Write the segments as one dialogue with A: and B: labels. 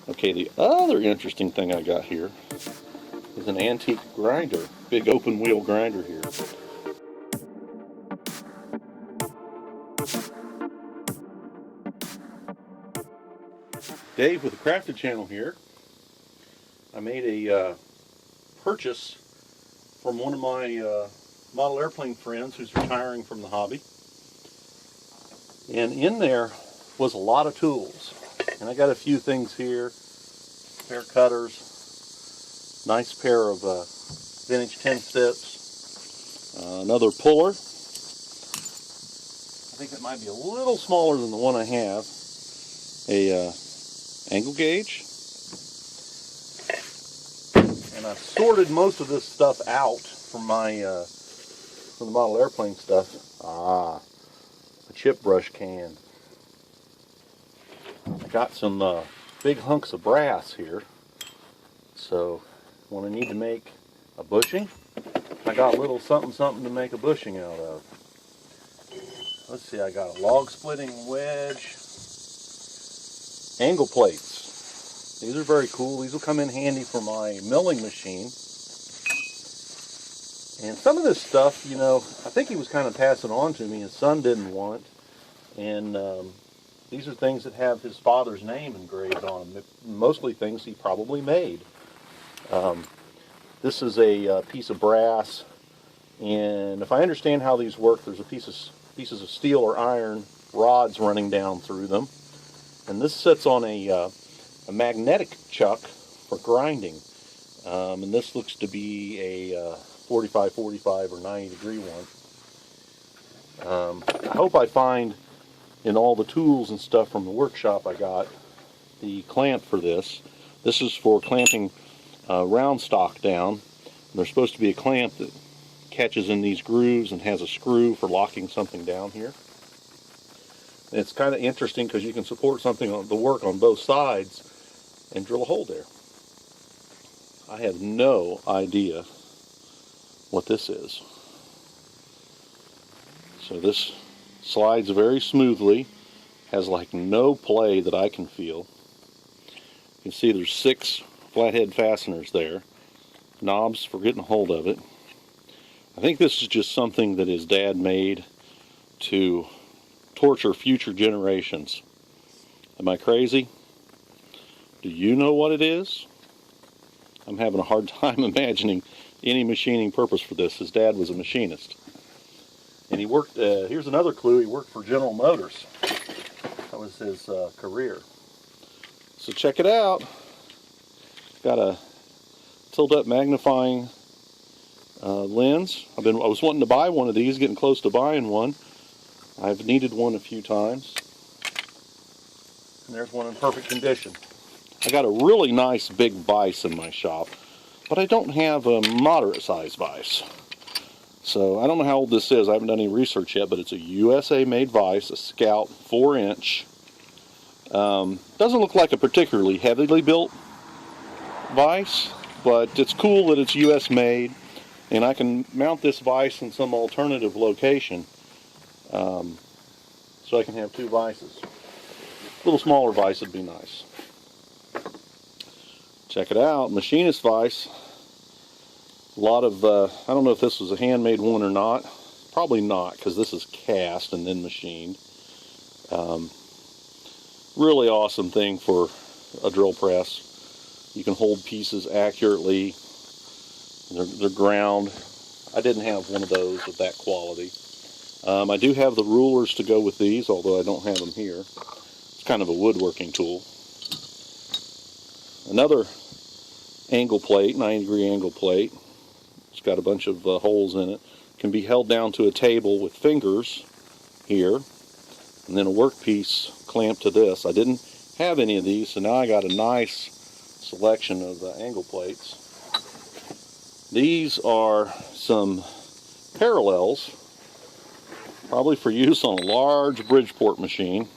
A: Okay, the other interesting thing I got here is an antique grinder, big open wheel grinder here. Dave with the Crafted channel here. I made a purchase from one of my model airplane friends who's retiring from the hobby. And in there was a lot of tools. And I got a few things here. Pair of cutters, nice pair of vintage 10 steps, another puller. I think it might be a little smaller than the one I have. A angle gauge. And I've sorted most of this stuff out from my from the model airplane stuff. A chip brush can. I got some big hunks of brass here. So when I need to make a bushing, I got a little something to make a bushing out of. Let's see, I got a log splitting wedge. Angle plates. These are very cool. These will come in handy for my milling machine. And some of this stuff, you know, I think he was kind of passing on to me. His son didn't want. And these are things that have his father's name engraved on them. Mostly things he probably made. This is a piece of brass. And if I understand how these work, there's pieces of steel or iron rods running down through them. And this sits on a magnetic chuck for grinding. And this looks to be a 45, 45 or 90 degree one. I hope I find in all the tools and stuff from the workshop I got the clamp for this. This is for clamping round stock down. And there's supposed to be a clamp that catches in these grooves and has a screw for locking something down here. And it's kind of interesting because you can support something on the work on both sides and drill a hole there. I have no idea what this is. So this slides very smoothly, has like no play that I can feel. You can see there's 6 flathead fasteners there, knobs for getting a hold of it. I think this is just something that his dad made to torture future generations. Am I crazy? Do you know what it is? I'm having a hard time imagining any machining purpose for this. His dad was a machinist. And he worked, here's another clue, he worked for General Motors. That was his career. So check it out. Got a tilt-up magnifying lens. I was wanting to buy one of these, getting close to buying one. I've needed one a few times. And there's one in perfect condition. I got a really nice big vise in my shop, but I don't have a moderate sized vise. So I don't know how old this is. I haven't done any research yet, but it's a USA made vise, a Scout 4-inch. Doesn't look like a particularly heavily built vise, but it's cool that it's US made, and I can mount this vise in some alternative location, so I can have 2 vices. A little smaller vise would be nice. Check it out, machinist vise. A lot of, I don't know if this was a handmade one or not. Probably not, because this is cast and then machined. Really awesome thing for a drill press. You can hold pieces accurately. They're ground. I didn't have one of those with that quality. I do have the rulers to go with these, although I don't have them here. It's kind of a woodworking tool. Another angle plate, 90-degree angle plate. It's got a bunch of holes in it. Can be held down to a table with fingers here, and then a workpiece clamped to this. I didn't have any of these, so now I got a nice selection of angle plates. These are some parallels, probably for use on a large Bridgeport machine.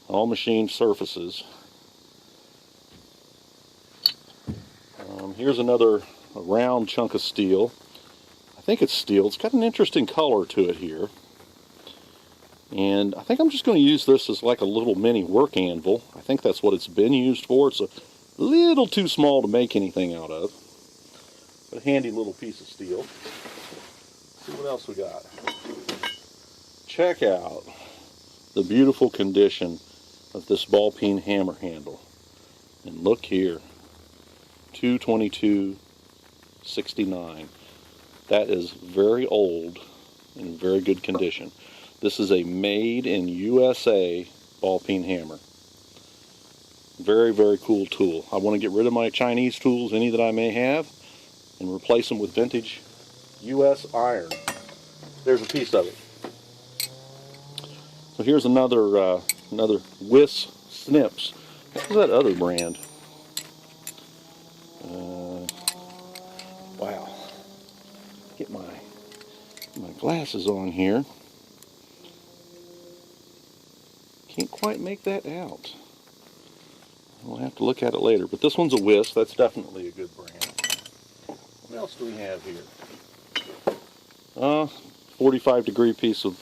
A: All machined surfaces. Here's another round chunk of steel. I think it's steel. It's got an interesting color to it here. And I think I'm just going to use this as like a little mini work anvil. I think that's what it's been used for. It's a little too small to make anything out of, but a handy little piece of steel. Let's see what else we got. Check out the beautiful condition of this ball peen hammer handle. And look here, 222/69. That is very old and in very good condition. This is a made in USA ball peen hammer. Very, very cool tool. I want to get rid of my Chinese tools, any that I may have, and replace them with vintage US iron. There's a piece of it. So here's another Wiss Snips. What was that other brand? Wow. Get my glasses on here. Can't quite make that out. We'll have to look at it later. But this one's a Wiss. That's definitely a good brand. What else do we have here? 45-degree piece of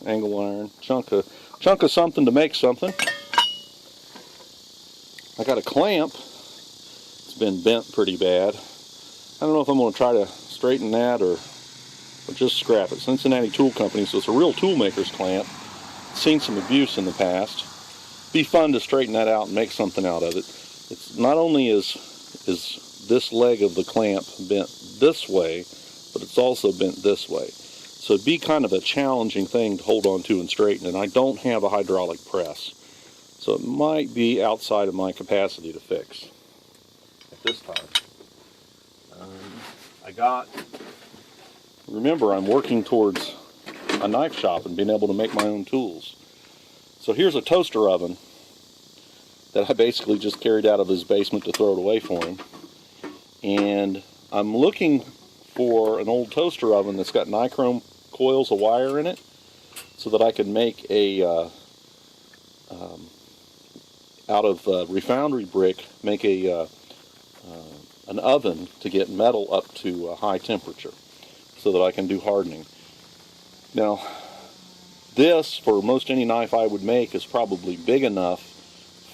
A: angle iron. Chunk of something to make something. I got a clamp. It's been bent pretty bad. I don't know if I'm going to try to straighten that or just scrap it. Cincinnati Tool Company, so it's a real tool maker's clamp. Seen some abuse in the past. Be fun to straighten that out and make something out of it. It's not only is this leg of the clamp bent this way, but it's also bent this way. So it'd be kind of a challenging thing to hold on to and straighten, and I don't have a hydraulic press. So it might be outside of my capacity to fix at this time. Remember, I'm working towards a knife shop and being able to make my own tools. So here's a toaster oven that I basically just carried out of his basement to throw it away for him. And I'm looking for an old toaster oven that's got nichrome coils of wire in it so that I can make a out of refoundry brick, make an oven to get metal up to a high temperature so that I can do hardening. Now, this, for most any knife I would make, is probably big enough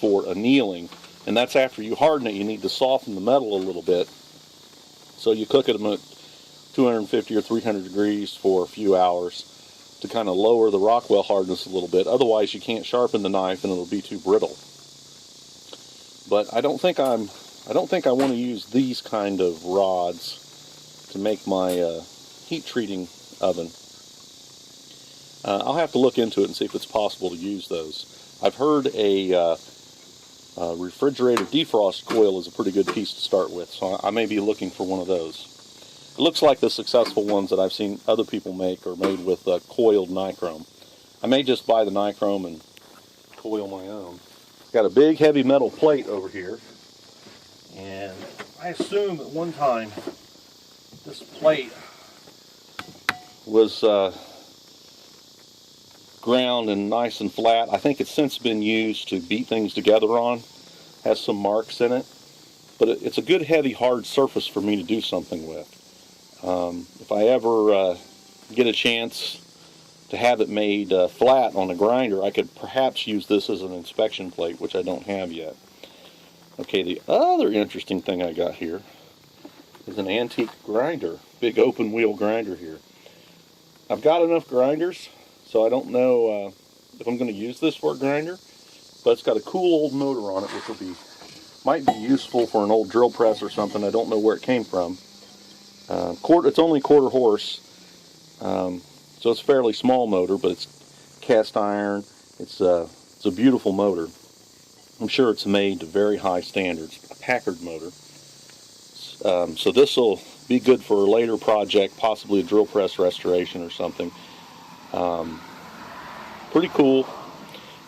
A: for annealing, and that's after you harden it. You need to soften the metal a little bit, so you cook it at 250 or 300 degrees for a few hours to kind of lower the Rockwell hardness a little bit. Otherwise, you can't sharpen the knife and it'll be too brittle. But I don't think I want to use these kind of rods to make my heat treating oven. I'll have to look into it and see if it's possible to use those. I've heard a refrigerator defrost coil is a pretty good piece to start with, so I may be looking for one of those. It looks like the successful ones that I've seen other people make are made with coiled nichrome. I may just buy the nichrome and coil my own. It's got a big heavy metal plate over here, and I assume at one time this plate was ground and nice and flat. I think it's since been used to beat things together on. Has some marks in it, but it's a good heavy hard surface for me to do something with. If I ever get a chance to have it made flat on a grinder, I could perhaps use this as an inspection plate, which I don't have yet. Okay, the other interesting thing I got here is an antique grinder, big open wheel grinder here. I've got enough grinders, so I don't know if I'm going to use this for a grinder, but it's got a cool old motor on it, which might be useful for an old drill press or something. I don't know where it came from. It's only quarter horse, so it's a fairly small motor, but it's cast iron. It's a beautiful motor. I'm sure it's made to very high standards. A Packard motor. So this will be good for a later project, possibly a drill press restoration or something. Pretty cool.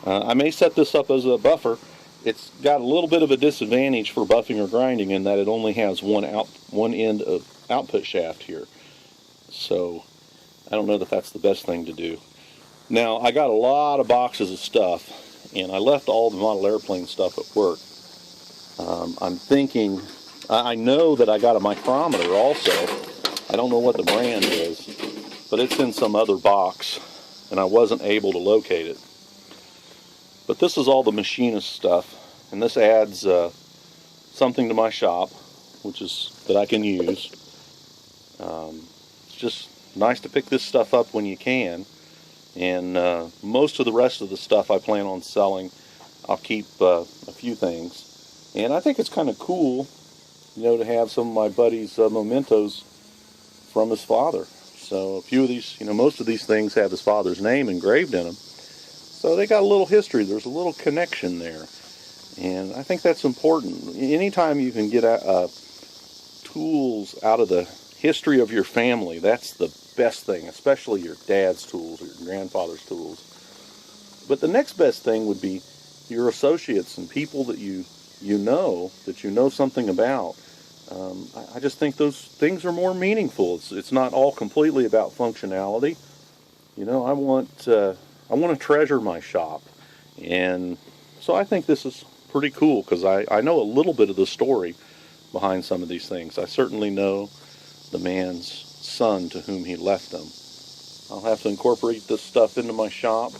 A: I may set this up as a buffer. It's got a little bit of a disadvantage for buffing or grinding in that it only has one end of output shaft here. So I don't know that that's the best thing to do. Now, I got a lot of boxes of stuff, and I left all the model airplane stuff at work. I'm thinking, I know that I got a micrometer also. I don't know what the brand is, but it's in some other box. and I wasn't able to locate it. But this is all the machinist stuff, and this adds something to my shop, that I can use. It's just nice to pick this stuff up when you can, and most of the rest of the stuff I plan on selling. I'll keep a few things, and I think it's kind of cool, to have some of my buddy's mementos from his father. So a few of these, most of these things have his father's name engraved in them. So they got a little history. There's a little connection there. And I think that's important. Anytime you can get tools out of the history of your family, that's the best thing, especially your dad's tools or your grandfather's tools. But the next best thing would be your associates and people that you know something about. I just think those things are more meaningful. It's not all completely about functionality. I want to treasure my shop, and so I think this is pretty cool because I know a little bit of the story behind some of these things. I certainly know the man's son to whom he left them. I'll have to incorporate this stuff into my shop.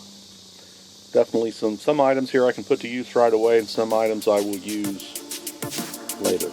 A: Definitely some items here I can put to use right away, and some items I will use later.